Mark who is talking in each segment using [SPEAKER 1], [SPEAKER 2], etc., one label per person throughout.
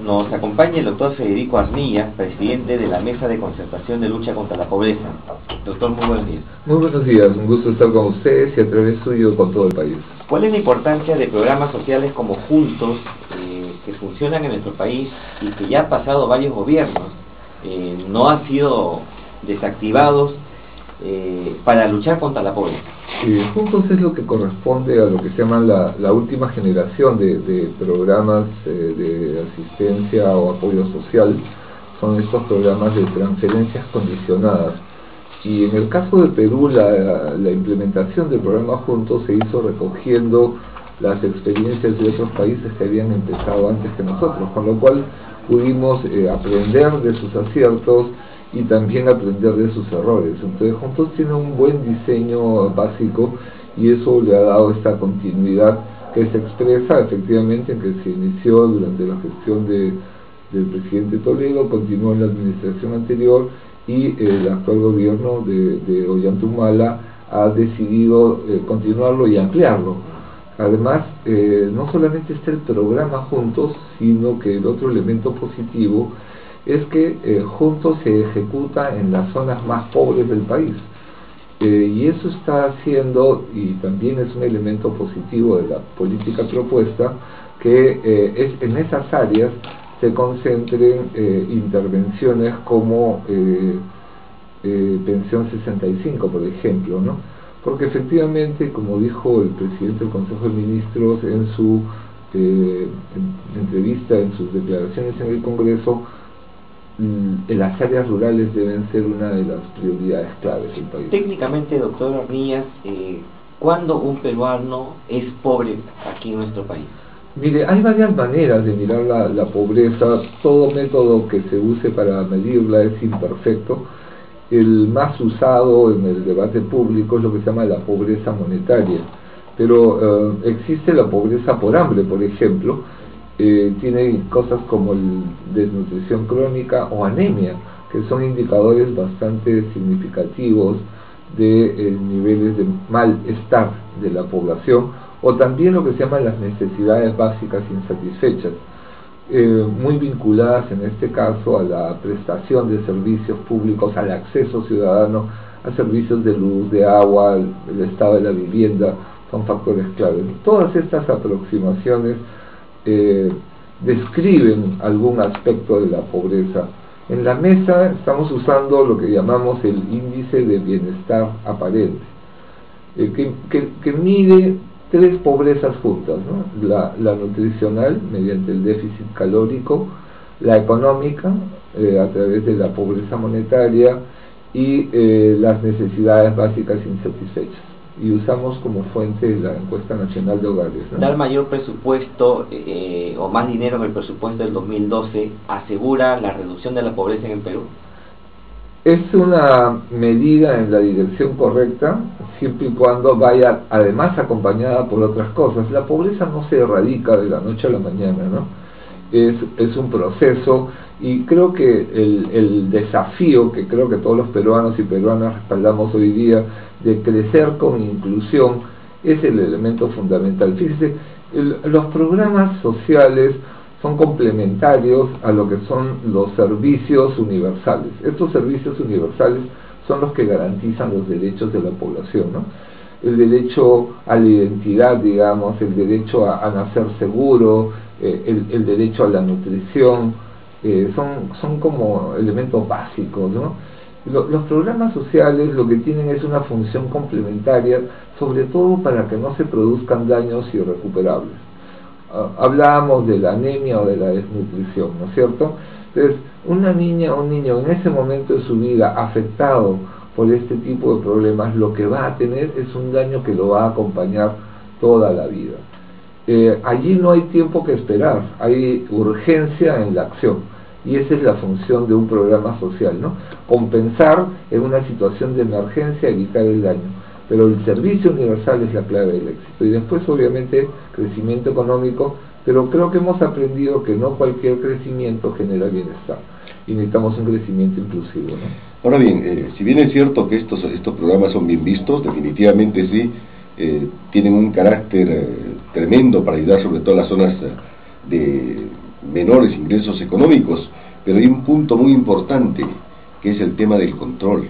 [SPEAKER 1] Nos acompaña el doctor Federico Arnilla, presidente de la Mesa de Concertación de Lucha contra la Pobreza. Doctor, muy buenos días.
[SPEAKER 2] Muy buenos días, un gusto estar con ustedes y a través suyo con todo el país.
[SPEAKER 1] ¿Cuál es la importancia de programas sociales como Juntos, que funcionan en nuestro país y que ya han pasado varios gobiernos, no han sido desactivados para luchar contra la pobreza?
[SPEAKER 2] Juntos es lo que corresponde a lo que se llama la última generación de programas de asistencia o apoyo social. Son estos programas de transferencias condicionadas. Y en el caso de Perú, la implementación del programa Juntos se hizo recogiendo las experiencias de otros países que habían empezado antes que nosotros, con lo cual pudimos aprender de sus aciertos y también aprender de sus errores. Entonces Juntos tiene un buen diseño básico y eso le ha dado esta continuidad que se expresa efectivamente en que se inició durante la gestión del presidente Toledo, continuó en la administración anterior y el actual gobierno de Ollanta ha decidido continuarlo y ampliarlo. Además, no solamente está el programa Juntos, sino que el otro elemento positivo es que Juntos se ejecuta en las zonas más pobres del país. Y eso está haciendo, y también es un elemento positivo de la política propuesta, que es en esas áreas se concentren intervenciones como pensión 65, por ejemplo, ¿no? Porque efectivamente, como dijo el presidente del Consejo de Ministros en su entrevista, en sus declaraciones en el Congreso, las áreas rurales deben ser una de las prioridades claves del país.
[SPEAKER 1] Técnicamente, doctor Arnillas, ¿cuándo un peruano es pobre aquí en nuestro país?
[SPEAKER 2] Mire, hay varias maneras de mirar la pobreza. Todo método que se use para medirla es imperfecto. El más usado en el debate público es lo que se llama la pobreza monetaria, pero existe la pobreza por hambre, por ejemplo. Tiene cosas como desnutrición crónica o anemia, que son indicadores bastante significativos de niveles de malestar de la población, o también lo que se llaman las necesidades básicas insatisfechas, muy vinculadas en este caso a la prestación de servicios públicos, al acceso ciudadano a servicios de luz, de agua, el estado de la vivienda, son factores claves. Todas estas aproximaciones describen algún aspecto de la pobreza. En la mesa estamos usando lo que llamamos el índice de bienestar aparente, que mide tres pobrezas juntas, ¿no? La nutricional, mediante el déficit calórico, la económica, a través de la pobreza monetaria, y las necesidades básicas insatisfechas. Y usamos como fuente la encuesta nacional de hogares, ¿no?
[SPEAKER 1] ¿Dar mayor presupuesto o más dinero en el presupuesto del 2012 asegura la reducción de la pobreza en el Perú?
[SPEAKER 2] Es una medida en la dirección correcta, siempre y cuando vaya además acompañada por otras cosas. La pobreza no se erradica de la noche a la mañana, ¿no? Es un proceso, y creo que el desafío que creo que todos los peruanos y peruanas respaldamos hoy día, de crecer con inclusión, es el elemento fundamental. Fíjese, los programas sociales son complementarios a lo que son los servicios universales. Estos servicios universales son los que garantizan los derechos de la población, ¿no? El derecho a la identidad, digamos, el derecho a nacer seguro, el derecho a la nutrición, son como elementos básicos, ¿no? Los programas sociales lo que tienen es una función complementaria, sobre todo para que no se produzcan daños irrecuperables. Hablábamos de la anemia o de la desnutrición, ¿no es cierto? Entonces, una niña o un niño en ese momento de su vida afectado por este tipo de problemas, lo que va a tener es un daño que lo va a acompañar toda la vida. Allí no hay tiempo que esperar, hay urgencia en la acción, y esa es la función de un programa social, ¿no? Compensar en una situación de emergencia, evitar el daño. Pero el servicio universal es la clave del éxito. Y después, obviamente, crecimiento económico, pero creo que hemos aprendido que no cualquier crecimiento genera bienestar. Y necesitamos un crecimiento inclusivo, ¿no?
[SPEAKER 3] Ahora bien, si bien es cierto que estos programas son bien vistos, definitivamente sí, tienen un carácter tremendo para ayudar sobre todo a las zonas menores ingresos económicos, pero hay un punto muy importante, que es el tema del control.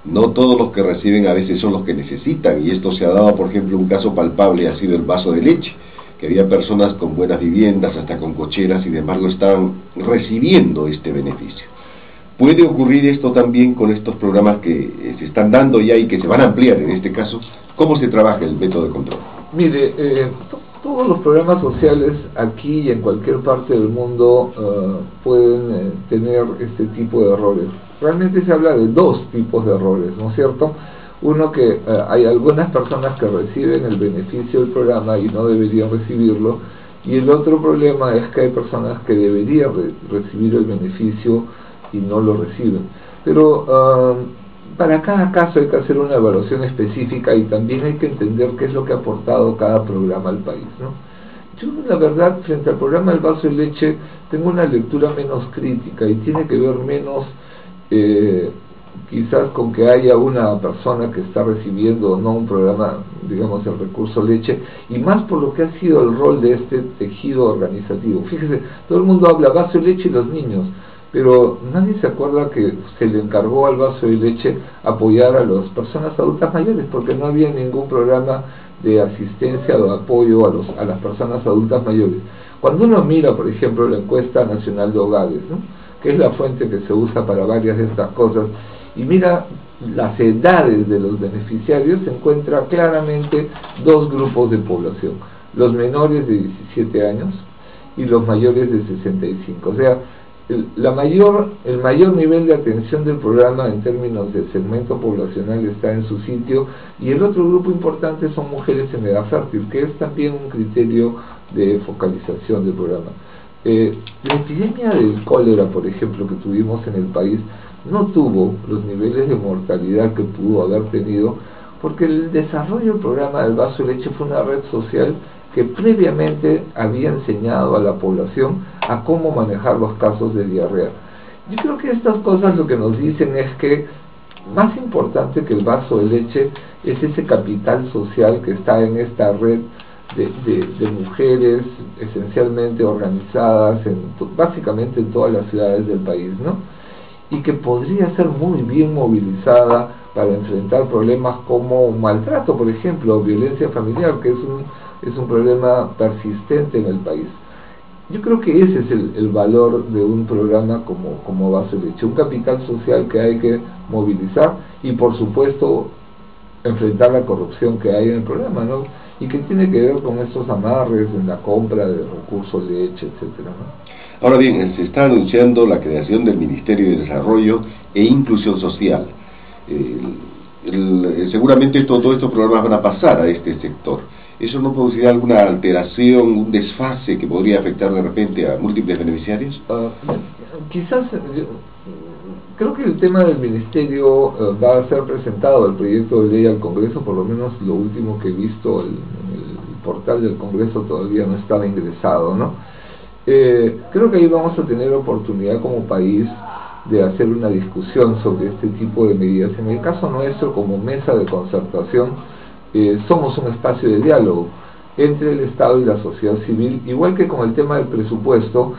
[SPEAKER 3] No todos los que reciben a veces son los que necesitan, y esto se ha dado, por ejemplo, un caso palpable ha sido el vaso de leche, que había personas con buenas viviendas, hasta con cocheras, y sin embargo estaban recibiendo este beneficio. ¿Puede ocurrir esto también con estos programas que se están dando ya y que se van a ampliar en este caso? ¿Cómo se trabaja el método de control?
[SPEAKER 2] Mire, todos los programas sociales aquí y en cualquier parte del mundo pueden tener este tipo de errores. Realmente se habla de dos tipos de errores, ¿no es cierto? Uno, que hay algunas personas que reciben el beneficio del programa y no deberían recibirlo, y el otro problema es que hay personas que deberían recibir el beneficio y no lo reciben. Pero para cada caso hay que hacer una evaluación específica, y también hay que entender qué es lo que ha aportado cada programa al país, ¿no? Yo, la verdad, frente al programa del vaso de leche, tengo una lectura menos crítica, y tiene que ver menos quizás con que haya una persona que está recibiendo o no un programa, digamos, el recurso leche, y más por lo que ha sido el rol de este tejido organizativo. Fíjese, todo el mundo habla vaso de leche y los niños, pero nadie se acuerda que se le encargó al vaso de leche apoyar a las personas adultas mayores, porque no había ningún programa de asistencia o de apoyo a las personas adultas mayores. Cuando uno mira, por ejemplo, la encuesta nacional de hogares, ¿no?, que es la fuente que se usa para varias de estas cosas, y mira las edades de los beneficiarios, se encuentra claramente dos grupos de población: los menores de 17 años y los mayores de 65. O sea, el mayor nivel de atención del programa en términos de segmento poblacional está en su sitio, y el otro grupo importante son mujeres en edad fértil, que es también un criterio de focalización del programa. La epidemia del cólera, por ejemplo, que tuvimos en el país, no tuvo los niveles de mortalidad que pudo haber tenido, porque el desarrollo del programa del vaso de leche fue una red social que previamente había enseñado a la población a cómo manejar los casos de diarrea. Yo creo que estas cosas lo que nos dicen es que más importante que el vaso de leche es ese capital social que está en esta red de mujeres esencialmente organizadas básicamente en todas las ciudades del país, ¿no?, y que podría ser muy bien movilizada para enfrentar problemas como maltrato, por ejemplo, o violencia familiar, que es un problema persistente en el país. Yo creo que ese es el valor de un programa como Vaso de Leche, un capital social que hay que movilizar, y por supuesto enfrentar la corrupción que hay en el programa, ¿no?, y que tiene que ver con estos amarres en la compra de recursos leche, etcétera, ¿no?
[SPEAKER 3] Ahora bien, se está anunciando la creación del Ministerio de Desarrollo e Inclusión Social. Seguramente todos estos programas van a pasar a este sector. ¿Eso no producirá alguna alteración, un desfase que podría afectar de repente a múltiples beneficiarios?
[SPEAKER 2] Quizás, creo que el tema del ministerio va a ser presentado, el proyecto de ley, al Congreso. Por lo menos lo último que he visto en el portal del Congreso todavía no estaba ingresado, ¿no? Creo que ahí vamos a tener oportunidad como país de hacer una discusión sobre este tipo de medidas. En el caso nuestro, como mesa de concertación, somos un espacio de diálogo entre el Estado y la sociedad civil, igual que con el tema del presupuesto.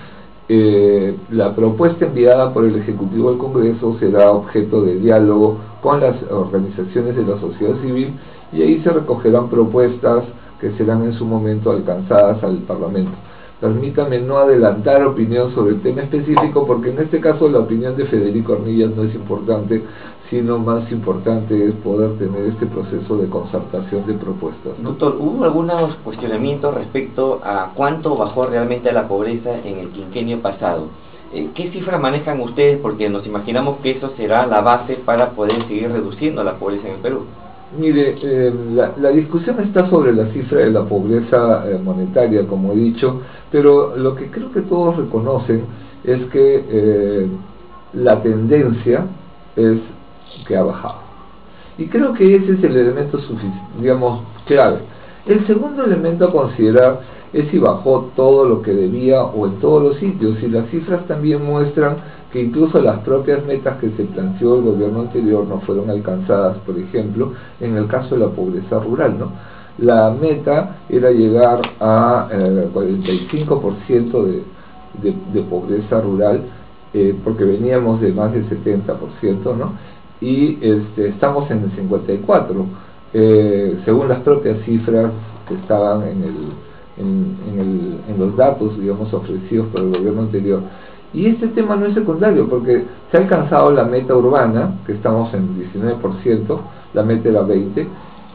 [SPEAKER 2] La propuesta enviada por el Ejecutivo al Congreso será objeto de diálogo con las organizaciones de la sociedad civil, y ahí se recogerán propuestas que serán en su momento alcanzadas al Parlamento. Permítame no adelantar opinión sobre el tema específico, porque en este caso la opinión de Federico Arnillas no es importante, sino más importante es poder tener este proceso de concertación de propuestas, ¿no?
[SPEAKER 1] Doctor, ¿hubo algunos cuestionamientos respecto a cuánto bajó realmente la pobreza en el quinquenio pasado? ¿Qué cifras manejan ustedes? Porque nos imaginamos que eso será la base para poder seguir reduciendo la pobreza en el Perú.
[SPEAKER 2] Mire, la discusión está sobre la cifra de la pobreza monetaria, como he dicho, pero lo que creo que todos reconocen es que la tendencia es que ha bajado. Y creo que ese es el elemento clave. El segundo elemento a considerar es si bajó todo lo que debía o en todos los sitios, y las cifras también muestran que incluso las propias metas que se planteó el gobierno anterior no fueron alcanzadas. Por ejemplo, en el caso de la pobreza rural, ¿no?, la meta era llegar a 45% de pobreza rural, porque veníamos de más del 70%, ¿no? Y estamos en el 54%, según las propias cifras que estaban en los datos, digamos, ofrecidos por el gobierno anterior. Y este tema no es secundario, porque se ha alcanzado la meta urbana, que estamos en 19%, la meta era 20%,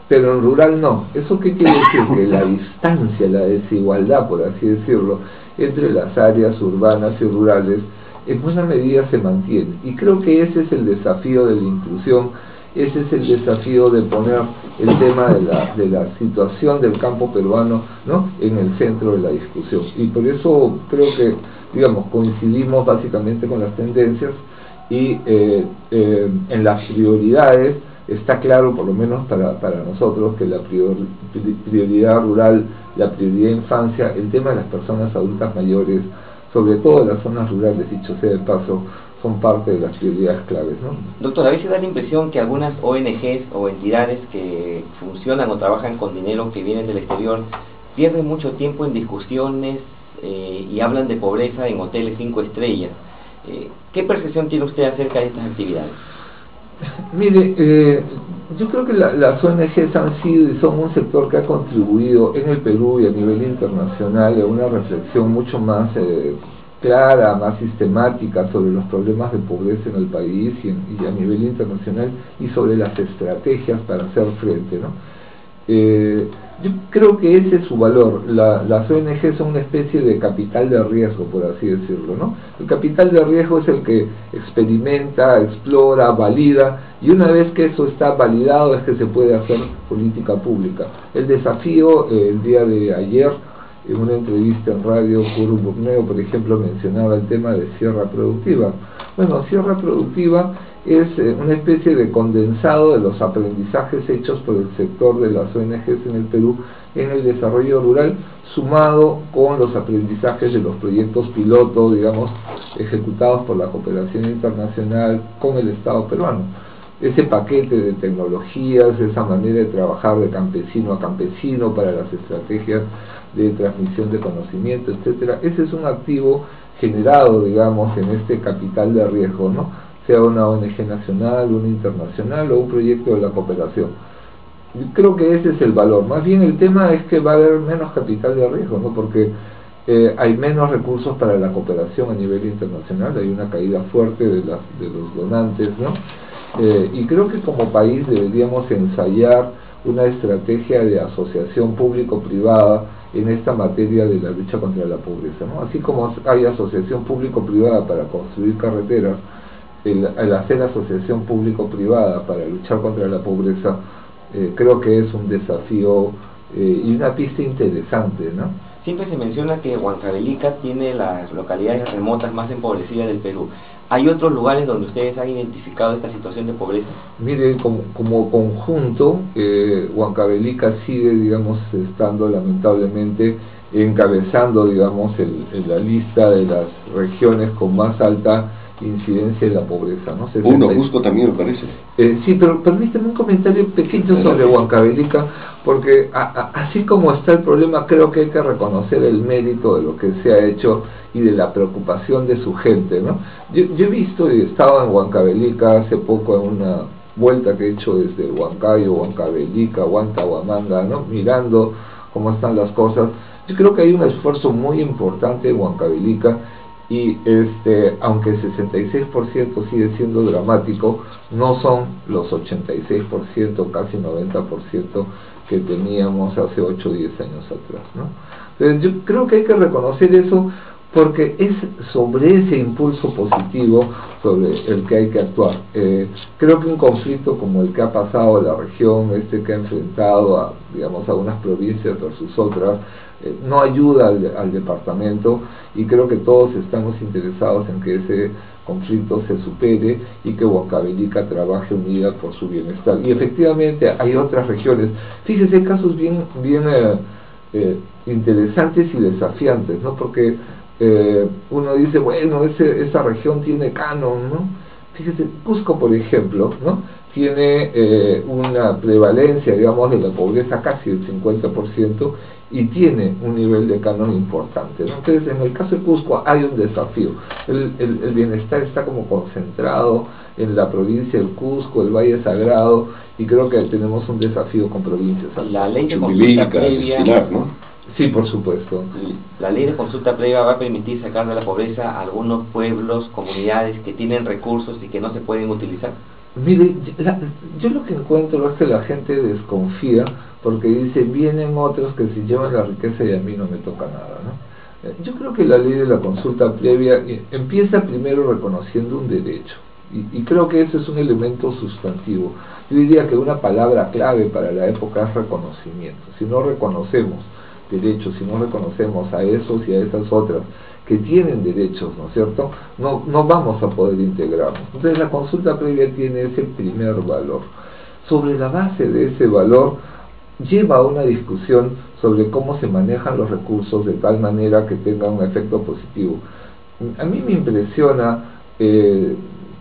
[SPEAKER 2] pero en rural no. ¿Eso qué quiere decir? Que la distancia, la desigualdad, por así decirlo, entre las áreas urbanas y rurales, en buena medida se mantiene. Y creo que ese es el desafío de la inclusión, ese es el desafío de poner el tema de la situación del campo peruano, ¿no?, en el centro de la discusión. Y por eso creo que, digamos, coincidimos básicamente con las tendencias y en las prioridades está claro, por lo menos para nosotros, que la prioridad rural, la prioridad infancia, el tema de las personas adultas mayores, sobre todo en las zonas rurales, dicho sea de paso, son parte de las prioridades claves, ¿no?
[SPEAKER 1] Doctor, a veces da la impresión que algunas ONGs o entidades que funcionan o trabajan con dinero que viene del exterior pierden mucho tiempo en discusiones y hablan de pobreza en hoteles 5 estrellas. ¿Qué percepción tiene usted acerca de estas actividades?
[SPEAKER 2] Mire, yo creo que las ONGs han sido y son un sector que ha contribuido en el Perú y a nivel internacional a una reflexión mucho más clara, más sistemática sobre los problemas de pobreza en el país y a nivel internacional, y sobre las estrategias para hacer frente, ¿no? Yo creo que ese es su valor. Las ONG son una especie de capital de riesgo, por así decirlo, ¿no? El capital de riesgo es el que experimenta, explora, valida, y una vez que eso está validado es que se puede hacer política pública. El desafío, el día de ayer, en una entrevista en radio, Curu Burneo, por ejemplo, mencionaba el tema de sierra productiva. Bueno, sierra productiva es una especie de condensado de los aprendizajes hechos por el sector de las ONGs en el Perú en el desarrollo rural, sumado con los aprendizajes de los proyectos piloto, digamos, ejecutados por la cooperación internacional con el Estado peruano. Ese paquete de tecnologías, esa manera de trabajar de campesino a campesino para las estrategias de transmisión de conocimiento, etcétera, ese es un activo generado, digamos, en este capital de riesgo, ¿no?, sea una ONG nacional, una internacional o un proyecto de la cooperación. Yo creo que ese es el valor. Más bien el tema es que va a haber menos capital de riesgo, ¿no?, porque hay menos recursos para la cooperación a nivel internacional, hay una caída fuerte de los donantes, ¿no? Y creo que como país deberíamos ensayar una estrategia de asociación público-privada en esta materia de la lucha contra la pobreza, ¿no? Así como hay asociación público-privada para construir carreteras, el hacer asociación público-privada para luchar contra la pobreza, creo que es un desafío y una pista interesante, ¿no?
[SPEAKER 1] Siempre se menciona que Huancavelica tiene las localidades remotas más empobrecidas del Perú. ¿Hay otros lugares donde ustedes han identificado esta situación de pobreza?
[SPEAKER 2] Mire, como conjunto, Huancavelica sigue, digamos, estando lamentablemente encabezando, digamos, la lista de las regiones con más alta incidencia de la pobreza, ¿no?
[SPEAKER 3] Cusco también me parece.
[SPEAKER 2] Sí, pero permíteme un comentario pequeño sobre Huancavelica, porque así como está el problema, creo que hay que reconocer el mérito de lo que se ha hecho y de la preocupación de su gente, ¿no? Yo he visto y he estado en Huancavelica hace poco en una vuelta que he hecho desde Huancayo, Huancavelica, Huamanga, ¿no?, mirando cómo están las cosas. Yo creo que hay un esfuerzo muy importante en Huancavelica, y aunque el 66% sigue siendo dramático, no son los 86%, casi 90% que teníamos hace 8 o 10 años atrás, ¿no? Entonces yo creo que hay que reconocer eso, porque es sobre ese impulso positivo sobre el que hay que actuar. Creo que un conflicto como el que ha pasado en la región, que ha enfrentado digamos, a unas provincias versus otras, no ayuda al departamento, y creo que todos estamos interesados en que ese conflicto se supere y que Huancavelica trabaje unida por su bienestar. Y efectivamente hay otras regiones. Fíjese, hay casos bien interesantes y desafiantes, ¿no? Porque uno dice, bueno, esa región tiene canon, ¿no? Fíjese, Cusco, por ejemplo, ¿no?, tiene una prevalencia, digamos, de la pobreza casi del 50%, y tiene un nivel de canon importante, ¿no? Entonces, en el caso de Cusco hay un desafío. El bienestar está como concentrado en la provincia del Cusco, el Valle Sagrado, y creo que tenemos un desafío con provincias.
[SPEAKER 1] La ley de consulta previa,
[SPEAKER 3] ¿no?
[SPEAKER 2] Sí, por supuesto.
[SPEAKER 1] La ley de consulta previa va a permitir sacar de la pobreza a algunos pueblos, comunidades que tienen recursos y que no se pueden utilizar.
[SPEAKER 2] Mire, yo lo que encuentro es que la gente desconfía porque dice, vienen otros que se llevan la riqueza y a mí no me toca nada, ¿no? Yo creo que la ley de la consulta previa empieza primero reconociendo un derecho, y creo que ese es un elemento sustantivo. Yo diría que una palabra clave para la época es reconocimiento. Si no reconocemos derechos, si no reconocemos a esos y a esas otras que tienen derechos, ¿no es cierto?, no vamos a poder integrarnos. Entonces la consulta previa tiene ese primer valor. Sobre la base de ese valor lleva a una discusión sobre cómo se manejan los recursos de tal manera que tenga un efecto positivo. A mí me impresiona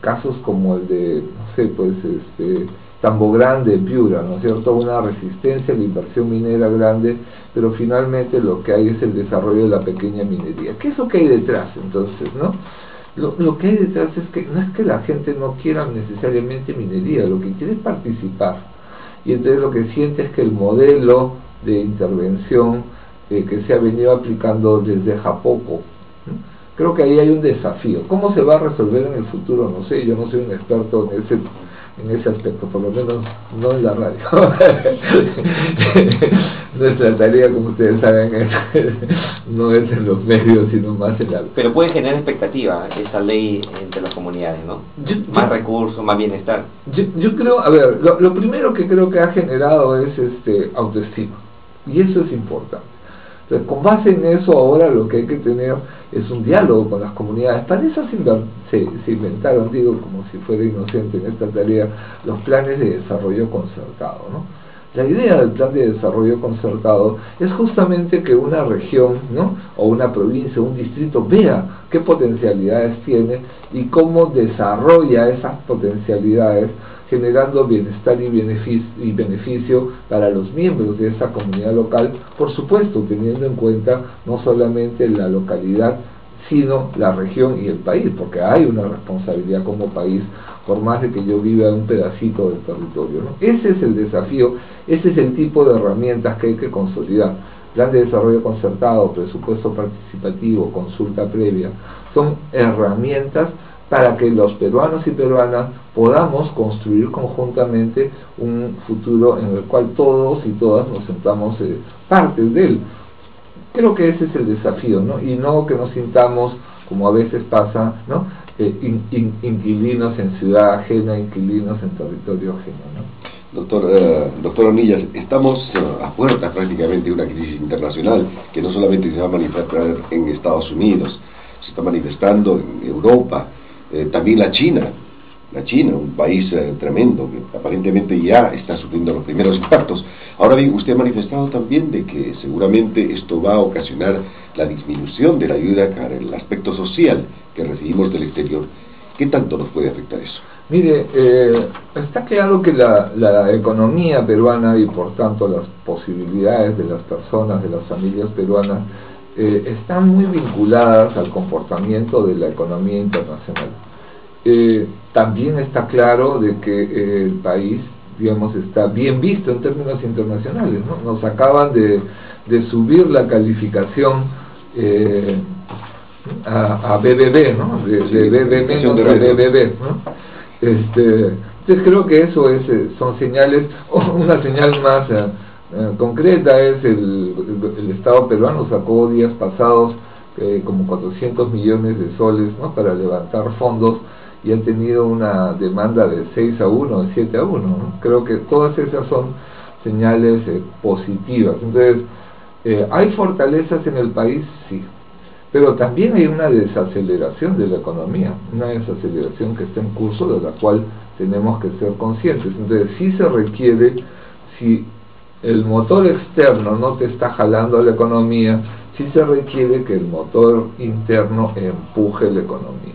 [SPEAKER 2] casos como el de, no sé, pues Tambo Grande, Piura, ¿no es cierto?, una resistencia a la inversión minera grande, pero finalmente lo que hay es el desarrollo de la pequeña minería. ¿Qué es lo que hay detrás entonces, no? Lo que hay detrás es que no es que la gente no quiera necesariamente minería, lo que quiere es participar, y entonces lo que siente es que el modelo de intervención que se ha venido aplicando desde Japoco, ¿no? Creo que ahí hay un desafío. ¿Cómo se va a resolver en el futuro? No sé, yo no soy un experto en ese aspecto, por lo menos no en la radio. Nuestra tarea, como ustedes saben, no es en los medios, sino más en la...
[SPEAKER 1] Pero puede generar expectativa esa ley entre las comunidades, ¿no? Más recursos, más bienestar.
[SPEAKER 2] Yo creo, a ver, lo primero que creo que ha generado es autoestima, y eso es importante. Entonces, con base en eso, ahora lo que hay que tener es un diálogo con las comunidades. Para eso se inventaron, digo, como si fuera inocente en esta tarea, los planes de desarrollo concertado, ¿no? La idea del plan de desarrollo concertado es justamente que una región, ¿no?, o una provincia, un distrito, vea qué potencialidades tiene y cómo desarrolla esas potencialidades, generando bienestar y beneficio para los miembros de esa comunidad local, por supuesto teniendo en cuenta no solamente la localidad, sino la región y el país, porque hay una responsabilidad como país, por más de que yo viva en un pedacito del territorio, ¿no? Ese es el desafío, ese es el tipo de herramientas que hay que consolidar. Plan de desarrollo concertado, presupuesto participativo, consulta previa, son herramientas para que los peruanos y peruanas podamos construir conjuntamente un futuro en el cual todos y todas nos sentamos partes de él. Creo que ese es el desafío, ¿no? Y no que nos sintamos, como a veces pasa, ¿no?, inquilinos en ciudad ajena, inquilinos en territorio ajeno, ¿no?
[SPEAKER 3] Doctor Hornillas, estamos a puertas prácticamente de una crisis internacional que no solamente se va a manifestar en Estados Unidos, se está manifestando en Europa, también la China, un país tremendo que aparentemente ya está sufriendo los primeros impactos. Ahora bien, usted ha manifestado también de que seguramente esto va a ocasionar la disminución de la ayuda para el aspecto social que recibimos del exterior. ¿Qué tanto nos puede afectar eso?
[SPEAKER 2] Mire, está claro que la economía peruana y por tanto las posibilidades de las personas, de las familias peruanas, están muy vinculadas al comportamiento de la economía internacional. También está claro de que el país, digamos, está bien visto en términos internacionales, ¿no? Nos acaban de subir la calificación a BBB, ¿no? De BB menos a BBB, ¿no? Entonces creo que eso son señales. Una señal más concreta es el Estado peruano sacó días pasados como 400 millones de soles, ¿no?, para levantar fondos, y ha tenido una demanda de 6-1, de 7-1, ¿no? Creo que todas esas son señales positivas. Entonces, ¿hay fortalezas en el país? Sí, pero también hay una desaceleración de la economía, una desaceleración que está en curso, de la cual tenemos que ser conscientes. Entonces, sí se requiere, si el motor externo no te está jalando a la economía, sí se requiere que el motor interno empuje la economía.